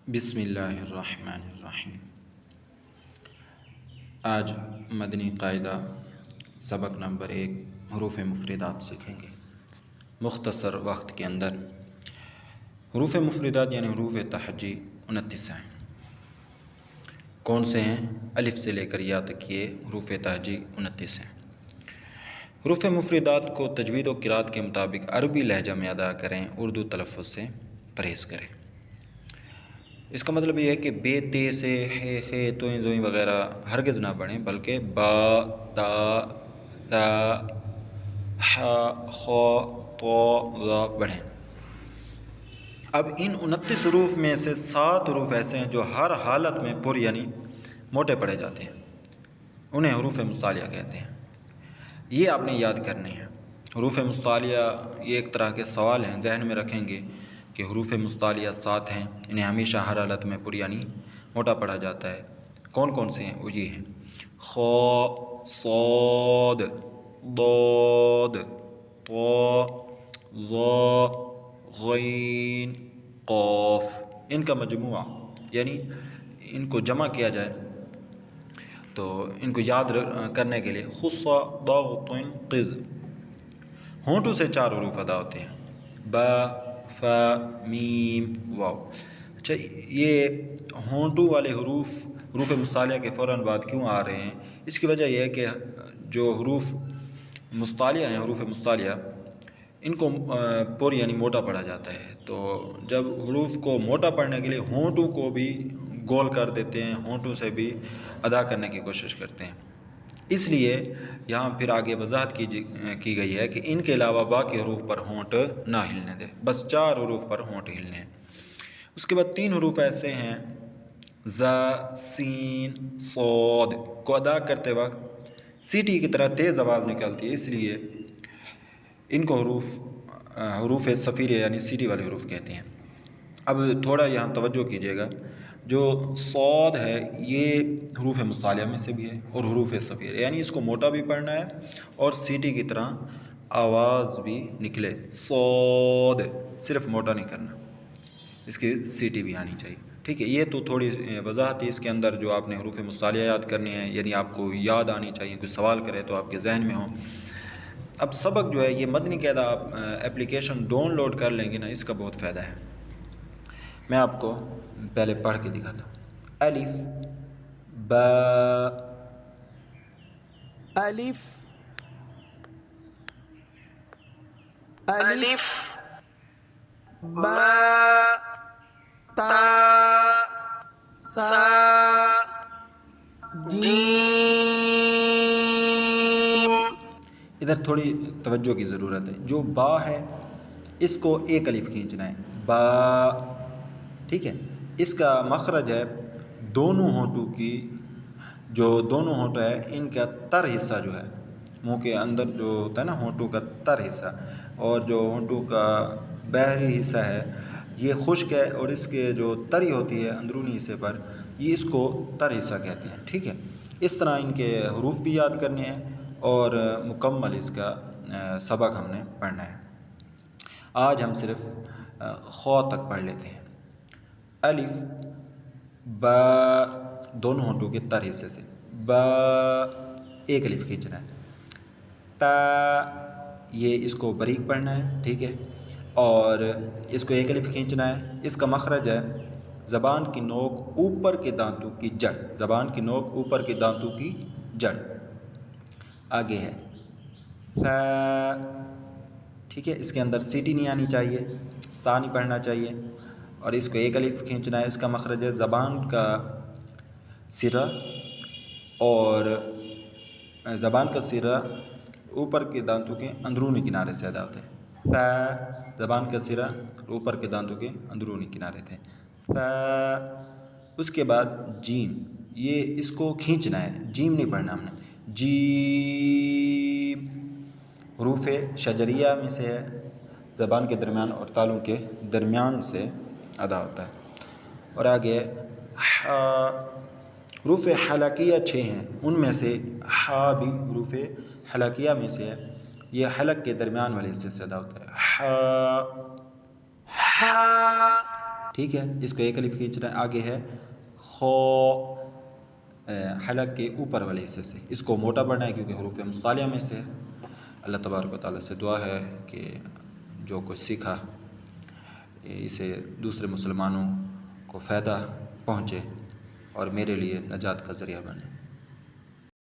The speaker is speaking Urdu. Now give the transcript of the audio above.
بسم اللہ الرحمن الرحیم۔ آج مدنی قاعدہ سبق نمبر 1 حروف مفردات سیکھیں گے مختصر وقت کے اندر۔ حروف مفردات یعنی حروف تہجی 29 ہیں۔ کون سے ہیں؟ الف سے لے کر یا تک یہ حروف تہجی 29 ہیں۔ حروف مفردات کو تجوید و قرات کے مطابق عربی لہجہ میں ادا کریں، اردو تلفظ سے پرہیز کریں۔ اس کا مطلب یہ ہے کہ بے تے سے ہے خے توئیں زوئیں وغیرہ ہرگز نہ پڑھیں، بلکہ با تا ثا ح خ تو ظا پڑھیں۔ اب ان 29 حروف میں سے 7 حروف ایسے ہیں جو ہر حالت میں پر یعنی موٹے پڑھے جاتے ہیں، انہیں حروف مستعلیہ کہتے ہیں۔ یہ آپ نے یاد کرنے ہیں۔ حروف مستعلیہ یہ ایک طرح کے سوال ہیں، ذہن میں رکھیں گے کہ حروف مستعلیہ 7 ہیں، انہیں ہمیشہ ہر حالت میں پر یعنی موٹا پڑھا جاتا ہے۔ کون کون سے ہیں؟ وہ یہ ہیں: خ صاد ضاد طا ظا غین قاف۔ ان کا مجموعہ یعنی ان کو جمع کیا جائے تو ان کو یاد کرنے کے لیے خص ضاغط قذ۔ ہونٹوں سے 4 حروف ادا ہوتے ہیں: با ف میم واو۔ اچھا، یہ ہونٹوں والے حروف مستعلیہ کے فوراً بعد کیوں آ رہے ہیں؟ اس کی وجہ یہ ہے کہ جو حروف مستعلیہ ہیں، حروف مستعلیہ ان کو پر یعنی موٹا پڑھا جاتا ہے، تو جب حروف کو موٹا پڑھنے کے لیے ہونٹوں کو بھی گول کر دیتے ہیں، ہونٹوں سے بھی ادا کرنے کی کوشش کرتے ہیں۔ اس لیے یہاں پھر آگے وضاحت کی گئی ہے کہ ان کے علاوہ باقی حروف پر ہونٹ نہ ہلنے دیں، بس 4 حروف پر ہونٹ ہلنے ہیں۔ اس کے بعد 3 حروف ایسے ہیں ز سین صاد کو ادا کرتے وقت سیٹی کی طرح تیز آواز نکلتی ہے، اس لیے ان کو حروف صفیریہ یعنی سیٹی والے حروف کہتے ہیں۔ اب تھوڑا یہاں توجہ کیجیے گا، جو صاد ہے یہ حروف مستعلیہ میں سے بھی ہے اور حروف صفیریہ، یعنی اس کو موٹا بھی پڑھنا ہے اور سیٹی کی طرح آواز بھی نکلے۔ صاد صرف موٹا نہیں کرنا، اس کی سیٹی بھی آنی چاہیے، ٹھیک ہے۔ یہ تو تھوڑی وضاحت ہے اس کے اندر، جو آپ نے حروف مستعلیہ یاد کرنے ہیں، یعنی آپ کو یاد آنی چاہیے، کوئی سوال کرے تو آپ کے ذہن میں ہوں۔ اب سبق جو ہے یہ مدنی قاعدہ آپ اپلیکیشن ڈاؤن لوڈ کر لیں گے نا، اس کا بہت فائدہ ہے۔ میں آپ کو پہلے پڑھ کے دکھاتا ہوں۔ الف با الف الف با تا سا جیم۔ ادھر تھوڑی توجہ کی ضرورت ہے۔ جو با ہے اس کو ایک الف کھینچنا ہے، با، ٹھیک ہے۔ اس کا مخرج ہے دونوں ہونٹوں کی، جو دونوں ہونٹ ہے ان کا تر حصہ جو ہے منہ کے اندر جو ہوتا ہے نا ہونٹوں کا تر حصہ، اور جو ہونٹوں کا باہری حصہ ہے یہ خشک ہے، اور اس کے جو تری ہوتی ہے اندرونی حصے پر، یہ اس کو تر حصہ کہتے ہیں، ٹھیک ہے۔ اس طرح ان کے حروف بھی یاد کرنے ہیں اور مکمل اس کا سبق ہم نے پڑھنا ہے۔ آج ہم صرف خ تک پڑھ لیتے ہیں۔ الف با، دونوں ہونٹوں کے تر حصے سے، با ایک الف کھینچنا ہے۔ تا، یہ اس کو باریک پڑھنا ہے، ٹھیک ہے، اور اس کو ایک الف کھینچنا ہے۔ اس کا مخرج ہے زبان کی نوک اوپر کے دانتوں کی جڑ، زبان کی نوک اوپر کے دانتوں کی جڑ۔ آگے ہے ف، ٹھیک ہے، اس کے اندر سیٹی نہیں آنی چاہیے، سا نہیں پڑھنا چاہیے، اور اس کو ایک الف کھینچنا ہے۔ اس کا مخرج ہے زبان کا سرہ، اور زبان کا سرہ اوپر کے دانتوں کے اندرونی کنارے سے ادا ہوتا ہے۔ ف، زبان کا سرہ اوپر کے دانتوں کے اندرونی کنارے تھے۔ ف، اس کے بعد جیم، یہ اس کو کھینچنا ہے، جیم نہیں پڑھنا ہم نے۔ جیم حروف شجریہ میں سے ہے، زبان کے درمیان اور تالوں کے درمیان سے ادا ہوتا ہے۔ اور آگے ح، حروف حلقیہ 6 ہیں، ان میں سے ح بھی حروف حلقیہ میں سے ہے، یہ حلق کے درمیان والے حصے سے ادا ہوتا ہے۔ ح، ٹھیک ہے، اس کو ایک الف کھینچنا ہے. آگے ہے خو، حلق کے اوپر والے حصے سے، اس کو موٹا پڑھنا ہے کیونکہ حروف مصطلحہ میں سے ہے. اللہ تبارک و تعالیٰ سے دعا ہے کہ جو کچھ سیکھا اسے دوسرے مسلمانوں کو فائدہ پہنچے اور میرے لیے نجات کا ذریعہ بنے.